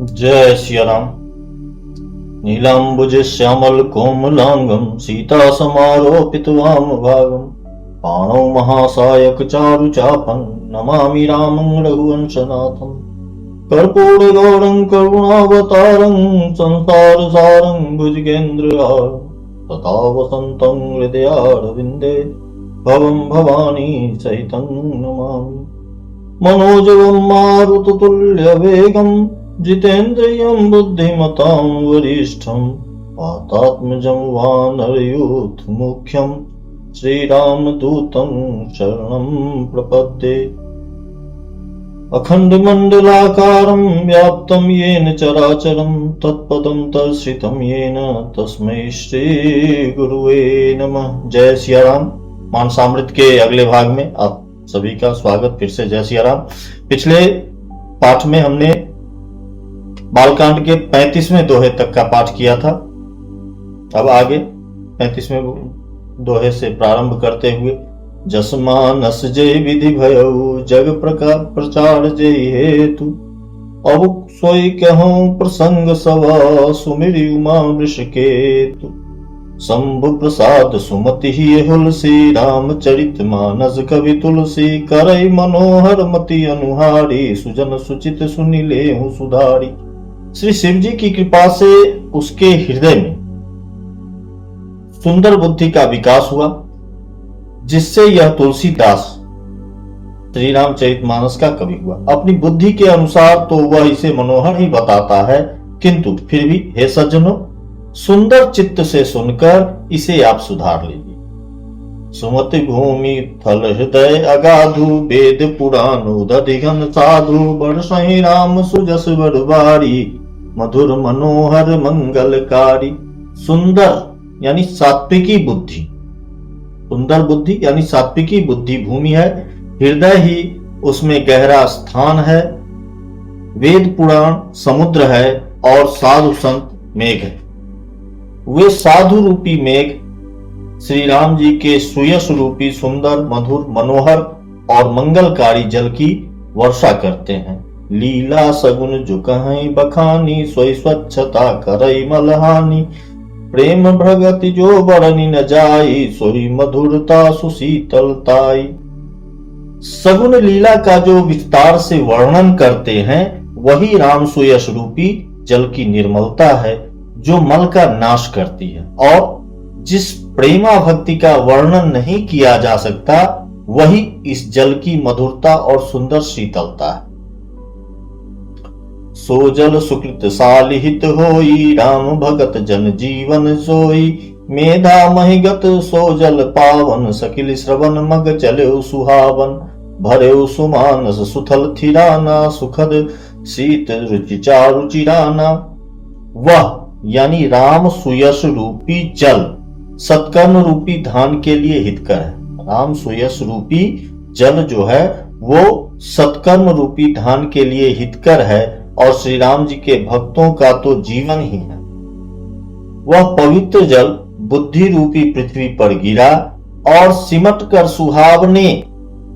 जय सिया राम। नीलांबुज श्यामल कोमलांगम सीता समारोपित वाम भागम पाणौ महासायक चारु चापं नमामि रामं रघुवंशनाथं। कर्पूर गौरं करुणावतारं संसार सारं भुजगेन्द्रहारं तथा वसन्तं हृदयारविन्दे भवं भवानी सहितं नमामि। मनोजवं मारुततुल्यवेगं जितेन्द्रियं बुद्धिमतां वरिष्ठं वातात्मजं वानरयूथमुख्यं श्रीरामदूतं शरणं प्रपद्ये। अखण्डमण्डलाकारं व्याप्तं येन चराचरं तत्पदं दर्शितं येन तस्मै श्रीगुरुवे नमः। जय सिया राम। मानसामृत के अगले भाग में आप सभी का स्वागत। फिर से जय सिया राम। पिछले पाठ में हमने बालकांड के 35वें दोहे तक का पाठ किया था। अब आगे 35वें दोहे से प्रारंभ करते हुए जस मानस जय विधि भयउ जग प्रचार जय हेतु अब सोई कहूं प्रसंग सवा सुमिरि उमा वृषकेतु शंभु प्रसाद सुमति ही हुलसी रामचरित मानस कवि तुलसी करई मनोहर मति अनुहारी सुजन सुचित सुनिले हूँ सुधारी। श्री शिव जी की कृपा से उसके हृदय में सुंदर बुद्धि का विकास हुआ, जिससे यह तुलसीदास श्री रामचरितमानस का कवि हुआ। अपनी बुद्धि के अनुसार तो वह इसे मनोहर ही बताता है, किंतु फिर भी हे सज्जनों, सुंदर चित्त से सुनकर इसे आप सुधार लीजिए। सुमति भूमि थल हृदय अगाधु वेद पुराण उदधिगन साधु बरसहि राम सुजस बरबारी मधुर मनोहर मंगलकारी। सुंदर यानी सात्विकी बुद्धि, सुंदर बुद्धि यानी सात्विकी बुद्धि भूमि है, हृदय ही उसमें गहरा स्थान है, वेद पुराण समुद्र है और साधु संत मेघ है। वे साधु रूपी मेघ श्री राम जी के सुयश रूपी सुंदर मधुर मनोहर और मंगलकारी जल की वर्षा करते हैं। लीला सगुन जो कहीं बखानी सोई स्वच्छता करई मलहानी प्रेम भगति जो बरनी न जाई सोई मधुरता सुशीतलताई। सगुन लीला का जो विस्तार से वर्णन करते हैं वही राम सुयश रूपी जल की निर्मलता है जो मल का नाश करती है, और जिस प्रेमा भक्ति का वर्णन नहीं किया जा सकता वही इस जल की मधुरता और सुंदर शीतलता है। सो जल सुकृत सालिहित होई राम भगत जन जीवन सोई मेधा महिगत सो जल पावन सकिल श्रवण मग चले सुहावन भरे सुमानस सुथल थिराना सुखद शीत रुचि चारु चिराना। वह यानी राम सुयश रूपी जल सत्कर्म रूपी धान के लिए हितकर है। राम सुयश रूपी जल जो है वो सत्कर्म रूपी धान के लिए हितकर है और श्री राम जी के भक्तों का तो जीवन ही है। वह पवित्र जल बुद्धि रूपी पृथ्वी पर गिरा और सिमट कर सुहावने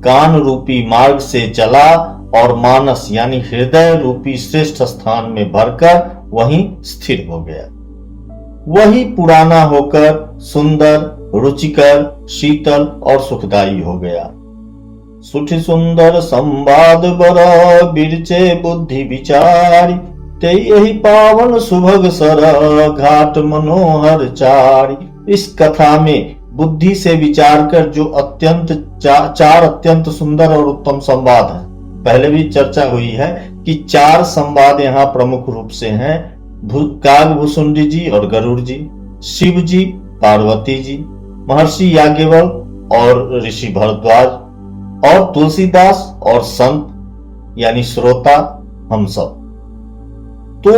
कान रूपी मार्ग से चला और मानस यानी हृदय रूपी श्रेष्ठ स्थान में भरकर वहीं स्थिर हो गया। वही पुराना होकर सुंदर रुचिकर शीतल और सुखदायी हो गया। सुठ सुंदर संवाद बर बिरचे बुद्धि विचारी ते यही पावन सुभग सर घाट मनोहर चारी। इस कथा में बुद्धि से विचार कर जो चार अत्यंत सुंदर और उत्तम संवाद है। पहले भी चर्चा हुई है कि चार संवाद यहाँ प्रमुख रूप से हैं। कागभूषुंडी जी और गरुड़ जी, शिव जी, पार्वती जी, महर्षि याज्ञवल्क्य और ऋषि भरद्वाज, और तुलसीदास और संत यानी श्रोता हम सब। तो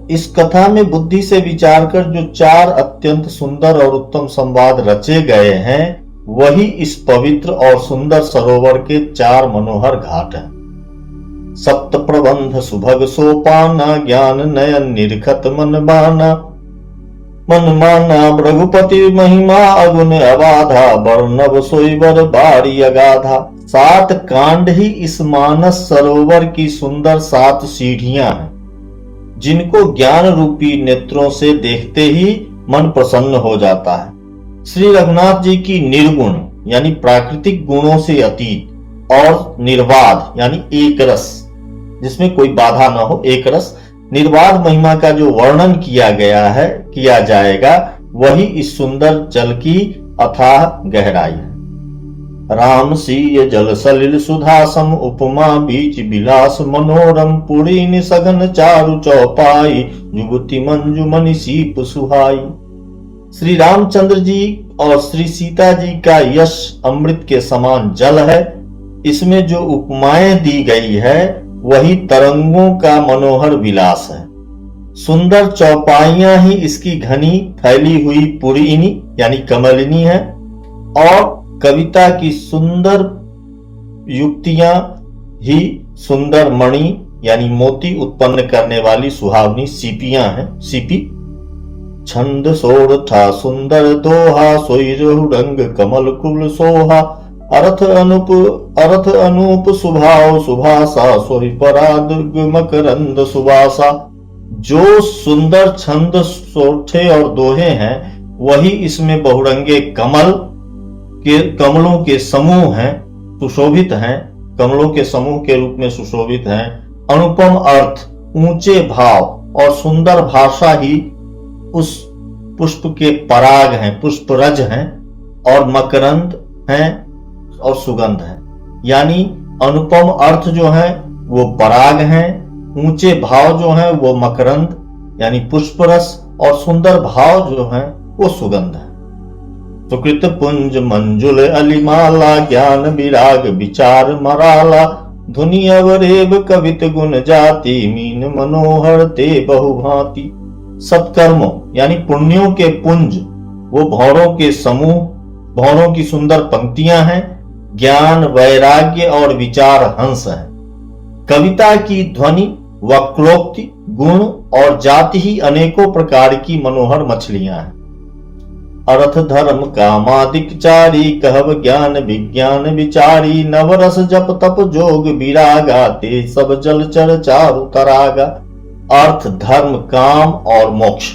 इस कथा में बुद्धि से विचार कर जो चार अत्यंत सुंदर और उत्तम संवाद रचे गए हैं वही इस पवित्र और सुंदर सरोवर के चार मनोहर घाट हैं। सप्त प्रबंध सुभग सोपाना ज्ञान नयन निरखत मन बाना मन माना रघुपति महिमा अगुन अबाधा वर्णव सोईवर बारी अगाधा। 7 कांड ही इस मानस सरोवर की सुंदर 7 सीढ़ियां हैं। जिनको ज्ञान रूपी नेत्रों से देखते ही मन प्रसन्न हो जाता है। श्री रघुनाथ जी की निर्गुण यानी प्राकृतिक गुणों से अतीत और निर्बाध यानी एक रस, जिसमें कोई बाधा न हो, एक रस निर्बाध महिमा का जो वर्णन किया जाएगा, वही इस सुंदर जल की अथाह गहराई है। राम सीय जल सलिल सुधा सम, उपमा बीच विलास मनोरम, पुरीन सघन चारु चौपाई, युवती मंजू मनि सीप सुहाई। श्री रामचंद्र जी और श्री सीता जी का यश अमृत के समान जल है। इसमें जो उपमाएं दी गई है वही तरंगों का मनोहर विलास है। सुंदर चौपाइयां ही इसकी घनी फैली हुई पुरीनी यानी कमलिनी है, और कविता की सुंदर युक्तियां ही सुंदर मणि यानी मोती उत्पन्न करने वाली सुहावनी सीपियां हैं, सीपी। छंद सोरठा सुंदर दोहा, सोई रंग कमल कुल सोहा, अर्थ अनूप सुभाव सुभाषा, सोई पराग मकरंद सुबासा। जो सुंदर छंद सोरठे और दोहे हैं वही इसमें बहुरंगे कमलों के समूह हैं, सुशोभित हैं, कमलों के समूह के रूप में सुशोभित हैं। अनुपम अर्थ, ऊंचे भाव और सुंदर भाषा ही उस पुष्प के पराग हैं, पुष्परज हैं, और मकरंद हैं और सुगंध है। यानी अनुपम अर्थ जो है वो पराग हैं, ऊंचे भाव जो है वो मकरंद यानी पुष्परस, और सुंदर भाव जो है वो सुगंध है। सुकृत पुंज मंजुल अलिमाला, ज्ञान विराग विचार मराला, धुनि अवरेब कवित गुण जाति, मीन मनोहर ते बहुभांति। सत्कर्मों यानी पुण्यों के पुंज वो भौरों के समूह, भौरों की सुंदर पंक्तियां हैं। ज्ञान वैराग्य और विचार हंस है। कविता की ध्वनि वक्रोक्ति गुण और जाति ही अनेकों प्रकार की मनोहर मछलियां हैं। अर्थ धर्म कामादिक चारी, कहव ज्ञान विज्ञान विचारी, नवरस जप तप जोग विरागा, ते सब जलचर चारु तरागा। अर्थ धर्म काम और मोक्ष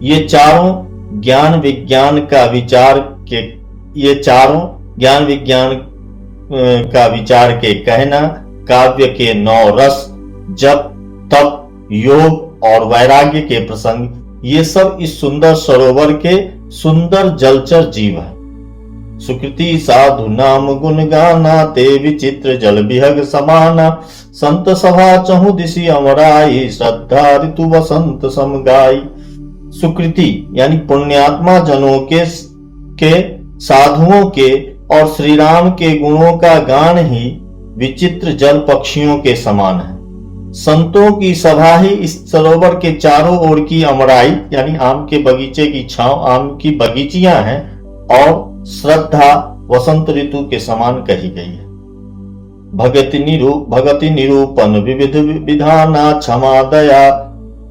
ये चारों ज्ञान विज्ञान का विचार के कहना, काव्य के 9 रस, जप तप योग और वैराग्य के प्रसंग, ये सब इस सुंदर सरोवर के सुंदर जलचर जीव है। सुकृति साधु नाम गुण गाना, ते विचित्र जल विहग समाना, संत सभा चहु दिशि अमराई, श्रद्धा ऋतु वसंत समगाई। सुकृति यानी पुण्यात्मा जनों के साधुओं के और श्री राम के गुणों का गान ही विचित्र जल पक्षियों के समान है। संतों की सभा ही इस सरोवर के चारों ओर की अमराई यानी आम के बगीचे की छांव, आम की बगीचियां हैं, और श्रद्धा वसंत ऋतु के समान कही गई है। भगति निरूपण विविध विधाना, क्षमा दया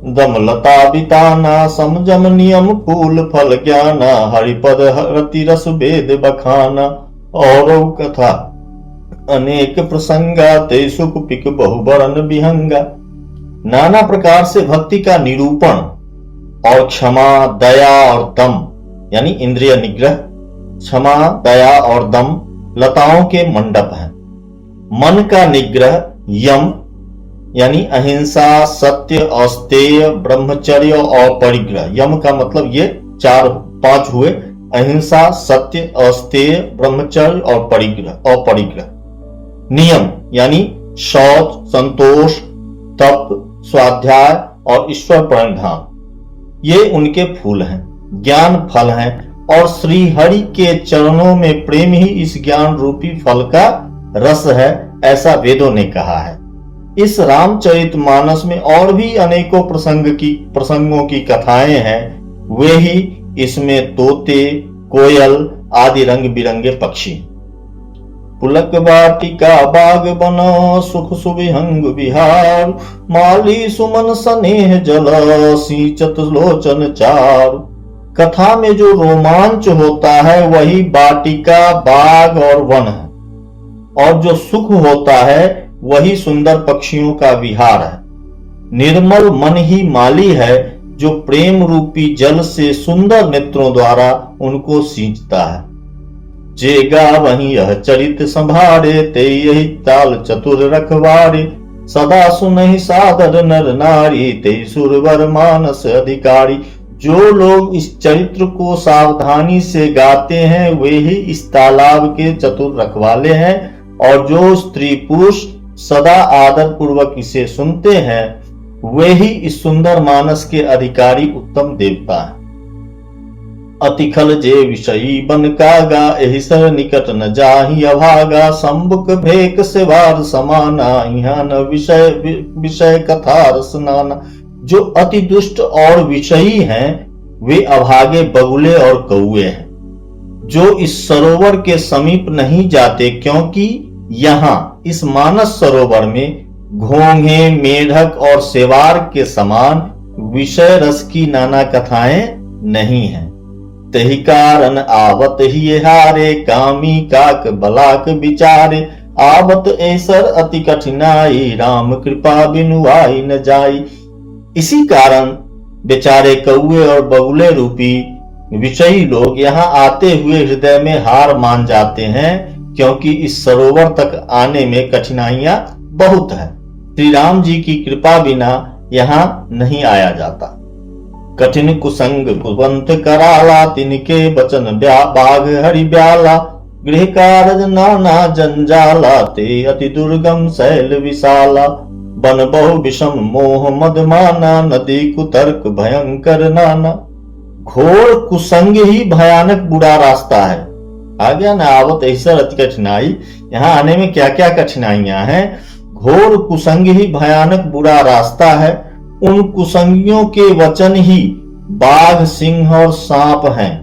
दमलता बिताना, समजम नियम फूल फल ज्ञाना, हरिपद रति रस वेद बखाना। और कथा अनेक प्रसंगा, ते सुख पिक बहुबरन विहंगा। नाना प्रकार से भक्ति का निरूपण और क्षमा दया और दम यानी इंद्रिय निग्रह, क्षमा दया और दम लताओं के मंडप हैं। मन का निग्रह यम यानी अहिंसा सत्य अस्तेय ब्रह्मचर्य और परिग्रह। यम का मतलब ये 4-5 हुए, अहिंसा सत्य अस्तेय ब्रह्मचर्य और परिग्रह। नियम यानी शौच संतोष तप स्वाध्याय और ईश्वर परिधान, ये उनके फूल हैं। ज्ञान फल हैं, और श्री हरि के चरणों में प्रेम ही इस ज्ञान रूपी फल का रस है, ऐसा वेदों ने कहा है। इस रामचरितमानस में और भी अनेकों प्रसंगों की कथाएं हैं, वे ही इसमें तोते कोयल आदि रंग बिरंगे पक्षी। पुलक वाटिका बाग बनो, सुख सुविहंग विहार, माली सुमन स्नेह जल, सींचत लोचन चार। कथा में जो रोमांच होता है वही वाटिका बाग और वन है, और जो सुख होता है वही सुंदर पक्षियों का विहार है। निर्मल मन ही माली है, जो प्रेम रूपी जल से सुंदर नेत्रों द्वारा उनको सींचता है। जेगा वही यह चरित संभारे, ते यही चाल चतुर रखवारे, सदा सुनहि सादर नर नारी, ते सुरवर मानस अधिकारी। जो लोग इस चरित्र को सावधानी से गाते हैं वे ही इस तालाब के चतुर रखवाले हैं, और जो स्त्री पुरुष सदा आदर पूर्वक इसे सुनते हैं वे ही इस सुंदर मानस के अधिकारी उत्तम देवता हैं। अतिखल जे विषयी बन कागा, एहि सर निकट न जाहि अभागा, संबुक भेक से वार समाना, यहाँ न विषय कथा रसनाना। जो अति दुष्ट और विषयी हैं वे अभागे बगुले और कौए हैं, जो इस सरोवर के समीप नहीं जाते, क्योंकि यहाँ इस मानस सरोवर में घोंघे, मेढक और सेवार के समान विषय रस की नाना कथाएं नहीं हैं। तही कारण आवत ही हारे, कामी काक बलाक विचारे, आवत ऐसर अति कठिनाई, राम कृपा बिनु आई न जाई। इसी कारण बेचारे कौए और बगुले रूपी विषयी लोग यहाँ आते हुए हृदय में हार मान जाते हैं, क्योंकि इस सरोवर तक आने में कठिनाइयां बहुत है। श्री राम जी की कृपा बिना यहाँ नहीं आया जाता। कठिन कुसंग कुवंत कराला, तिनके बचन बाघ हरि ब्याला, गृह कारज नाना जंजाला, ते अति दुर्गम शैल विशाला, बन बहु विषम मोह मद माना, नदी कुतर्क भयंकर नाना। घोर कुसंग ही भयानक बुरा रास्ता है। आ गया ना, आवत ऐसा अति कठिनाई। यहाँ आने में क्या क्या कठिनाइयां हैं। घोर कुसंग ही भयानक बुरा रास्ता है। उन कुसंगियों के वचन ही बाघ, सिंह और सांप हैं।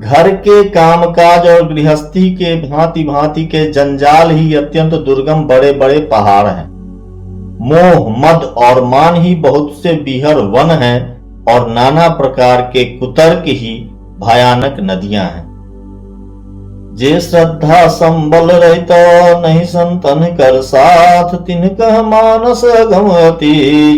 घर के कामकाज और गृहस्थी के भांति भांति के जंजाल ही अत्यंत दुर्गम बड़े बड़े पहाड़ हैं। मोह, मद और मान ही बहुत से बीहर वन हैं, और नाना प्रकार के कुतर्क ही भयानक नदियां हैं। जे श्रद्धा संबल रहता, नहीं संतन कर साथ, तिनका मानस अगमति,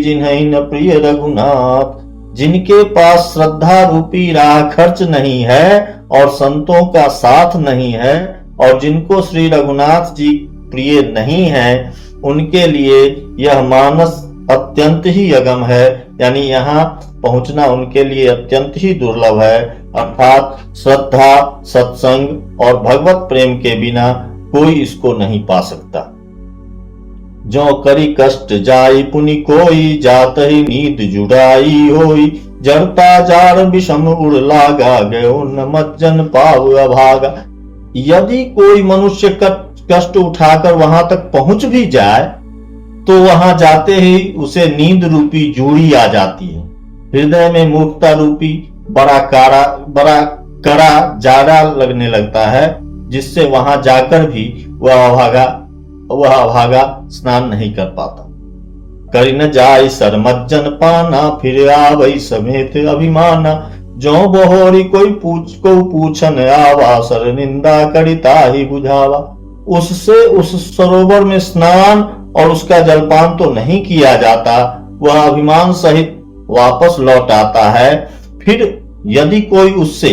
जिन्हीं न प्रिय रघुनाथ। जिनके पास श्रद्धा रूपी राह खर्च नहीं है और संतों का साथ नहीं है, और जिनको श्री रघुनाथ जी प्रिय नहीं है, उनके लिए यह मानस अत्यंत ही अगम है, यानी यहाँ पहुंचना उनके लिए अत्यंत ही दुर्लभ है। अर्थात श्रद्धा, सत्संग और भगवत प्रेम के बिना कोई इसको नहीं पा सकता। जो करी कष्ट जाई पुनि कोई, जात ही नींद जुड़ाई होई, जड़ता जार विषम उड़ लागा, गयो न मज्जन पाव अभागा। यदि कोई मनुष्य कष्ट उठाकर वहां तक पहुंच भी जाए तो वहां जाते ही उसे नींद रूपी जूड़ी आ जाती है। हृदय में मूर्खता रूपी बड़ा कड़ा जाड़ा लगने लगता है, जिससे वहां जाकर भी वह अभागा स्नान नहीं कर पाता। करी न जाय सरमज्जन पाना, फिर आवई समेत अभिमाना। जो बहोरी कोई पूछन आवा, सर निंदा करिता ही बुझावा। उससे उस सरोवर में स्नान और उसका जलपान तो नहीं किया जाता, वह अभिमान सहित वापस लौट आता है। फिर यदि कोई उससे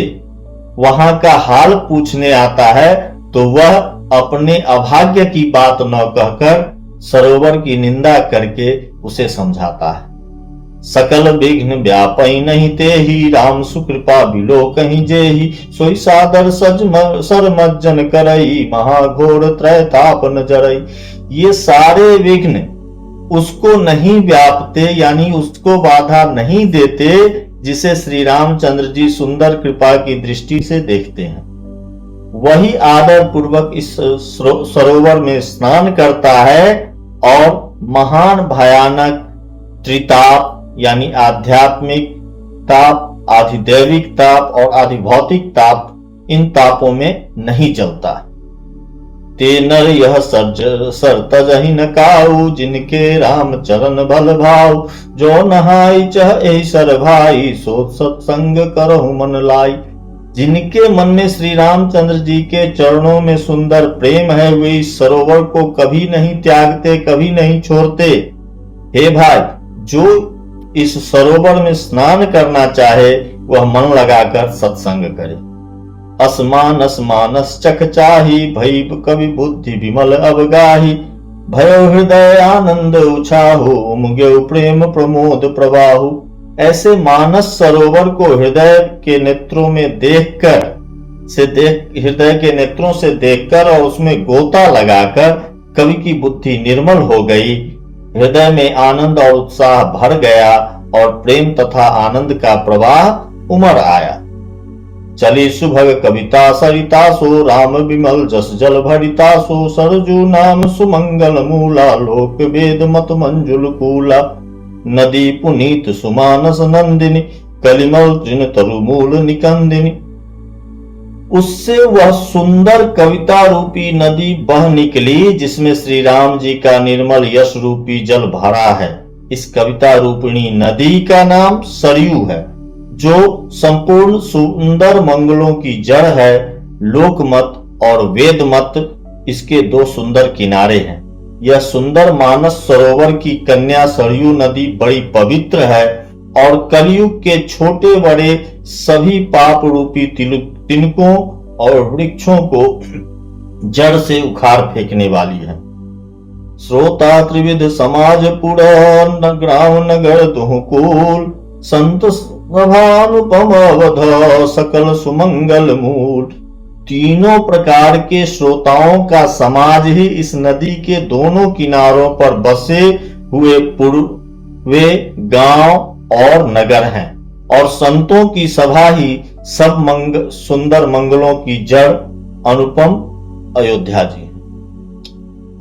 वहां का हाल पूछने आता है तो वह अपने अभाग्य की बात न कहकर सरोवर की निंदा करके उसे समझाता है। सकल विघ्न व्यापई नहीं तेहि, राम सुकृपा बिलो कहीं जेहि। सोई सादर सरमज्जन करई, महाघोर त्रैताप न जरई। ये सारे विघ्न उसको नहीं व्यापते, यानी उसको बाधा नहीं देते, जिसे श्री रामचंद्र जी सुंदर कृपा की दृष्टि से देखते हैं। वही आदर पूर्वक इस सरोवर में स्नान करता है और महान भयानक त्रिताप यानी आध्यात्मिक ताप, आधिदैविक ताप और आधिभौतिक ताप, इन तापों में नहीं जलता। ते नर यह सर तजहि न काऊ, जिनके राम चरण भल भाव। जो नहाई चह सर भाई, सो सत्संग करहु मन लाई। जिनके मन में श्री रामचंद्र जी के चरणों में सुंदर प्रेम है, वे इस सरोवर को कभी नहीं त्यागते, कभी नहीं छोड़ते। हे भाई, जो इस सरोवर में स्नान करना चाहे वह मन लगाकर सत्संग करे। असमानस मानस चख चाही, भई कवि बुद्धि विमल अवगाही। भयो हृदय आनंद उछाहु, उमग्यो प्रेम प्रमोद प्रवाहु। ऐसे मानस सरोवर को हृदय के नेत्रों से देखकर और उसमें गोता लगाकर कवि की बुद्धि निर्मल हो गई, हृदय में आनंद और उत्साह भर गया और प्रेम तथा आनंद का प्रवाह उमड़ आया। चली सुभग कविता सरिता सो, राम विमल जस जल भरिता सो। सरजू नाम सुमंगल मूला, लोक वेद मत मंजुल कूला। नदी पुनीत सुमानस नंदिनी, कलिमल तृण तरु मूल निकंदिनी। उससे वह सुंदर कविता रूपी नदी बह निकली जिसमें श्री राम जी का निर्मल यश रूपी जल भरा है। इस कविता रूपिणी नदी का नाम सरयू है, जो संपूर्ण सुंदर मंगलों की जड़ है। लोकमत और वेदमत इसके दो सुंदर किनारे हैं। यह सुंदर मानस सरोवर की कन्या सरयू नदी बड़ी पवित्र है और कलयुग के छोटे बड़े सभी पाप रूपी तिनकों और वृक्षों को जड़ से उखाड़ फेंकने वाली है। श्रोता त्रिविध समाज पुर, ग्राम नगर दुहकूल। संत सभानुपम अवध, सकल सुमंगल मूल। तीनों प्रकार के श्रोताओं का समाज ही इस नदी के दोनों किनारों पर बसे हुए पुर, वे गांव और नगर हैं, और संतों की सभा ही सब सुंदर मंगलों की जड़ अनुपम अयोध्या जी है।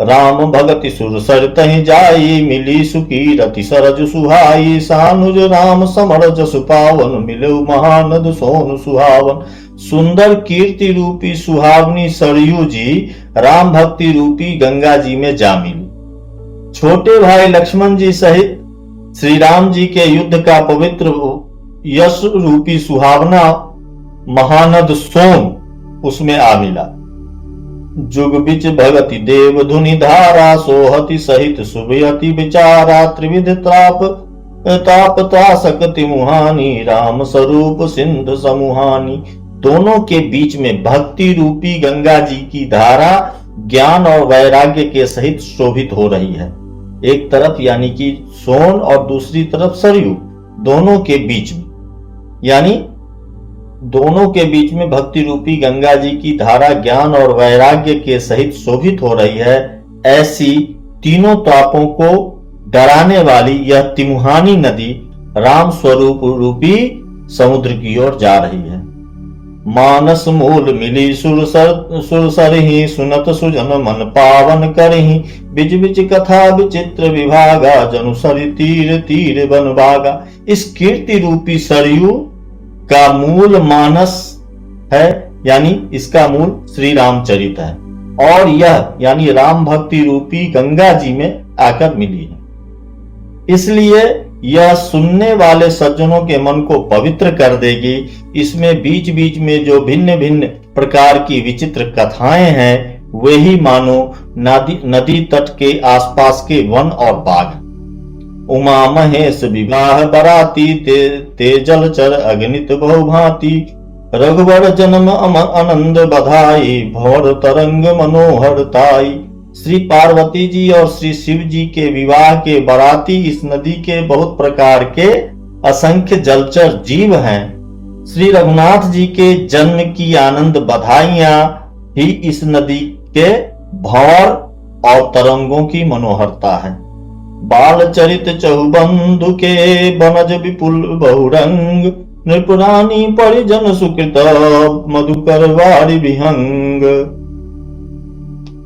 राम भगति सुर सर तहि जाई, मिली सुखी रति सरज सुहाई। सानुज राम समर जस पावन, मिलो महानद सोन सुहावन। सुंदर कीर्ति रूपी सुहावनी सरयू जी राम भक्ति रूपी गंगा जी में जा मिली। छोटे भाई लक्ष्मण जी सहित श्री राम जी के युद्ध का पवित्र यश रूपी सुहावना महानद सोम उसमें आ मिला। जुग बिच भगति देव धुनि धारा, सोहति सहित सुभयति विचारा। त्रिविध ताप त्रासकति मुहानी, राम स्वरूप सिंध समुहानी। दोनों के बीच में भक्ति रूपी गंगा जी की धारा ज्ञान और वैराग्य के सहित शोभित हो रही है। एक तरफ यानी कि सोन और दूसरी तरफ सरयू, दोनों के बीच में भक्ति रूपी गंगा जी की धारा ज्ञान और वैराग्य के सहित शोभित हो रही है। ऐसी तीनों तापों को डराने वाली यह तिमुहानी नदी राम स्वरूप रूपी समुद्र की ओर जा रही है। मानस मूल मिली सुरसर ही, सुनत सुजन मन पावन करही। बिच बिच कथा विचित्र विभागा, जनु सरि तीर तीर बन भागा। इस कीर्ति रूपी सरयू का मूल मानस है, यानी इसका मूल श्री रामचरित है, और यह यानी राम भक्ति रूपी गंगा जी में आकर मिली है। इसलिए यह सुनने वाले सज्जनों के मन को पवित्र कर देगी। इसमें बीच बीच में जो भिन्न भिन्न प्रकार की विचित्र कथाएं हैं वे ही मानो नदी तट के आसपास के वन और बाग। उमा महेश विवाह बराती, ते जलचर अगणित बहुभांति। रघुवर जन्म आनंद बधाई, भौर तरंग मनोहर ताई। श्री पार्वती जी और श्री शिव जी के विवाह के बराती इस नदी के बहुत प्रकार के असंख्य जलचर जीव हैं। श्री रघुनाथ जी के जन्म की आनंद बधाइयां ही इस नदी के भौर और तरंगों की मनोहरता है। बाल चरित चहुबंधु के, बनज विपुल बहुरंग। नृपुरानी परिजन सुकृत, मधुकर वारी विहंग।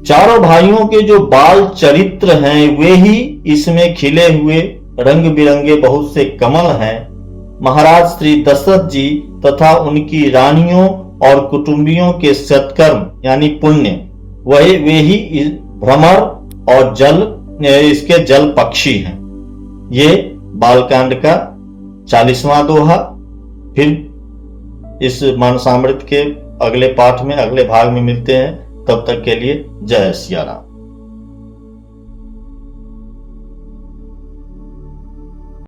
चारों भाइयों के जो बाल चरित्र हैं वे ही इसमें खिले हुए रंग बिरंगे बहुत से कमल हैं। महाराज श्री दशरथ जी तथा उनकी रानियों और कुटुंबियों के सत्कर्म यानी पुण्य वे ही भ्रमर और इसके जल पक्षी हैं। ये बालकांड का 40वां दोहा। फिर इस मानसामृत के अगले पाठ में अगले भाग में मिलते हैं। तब तक के लिए जय सिया राम।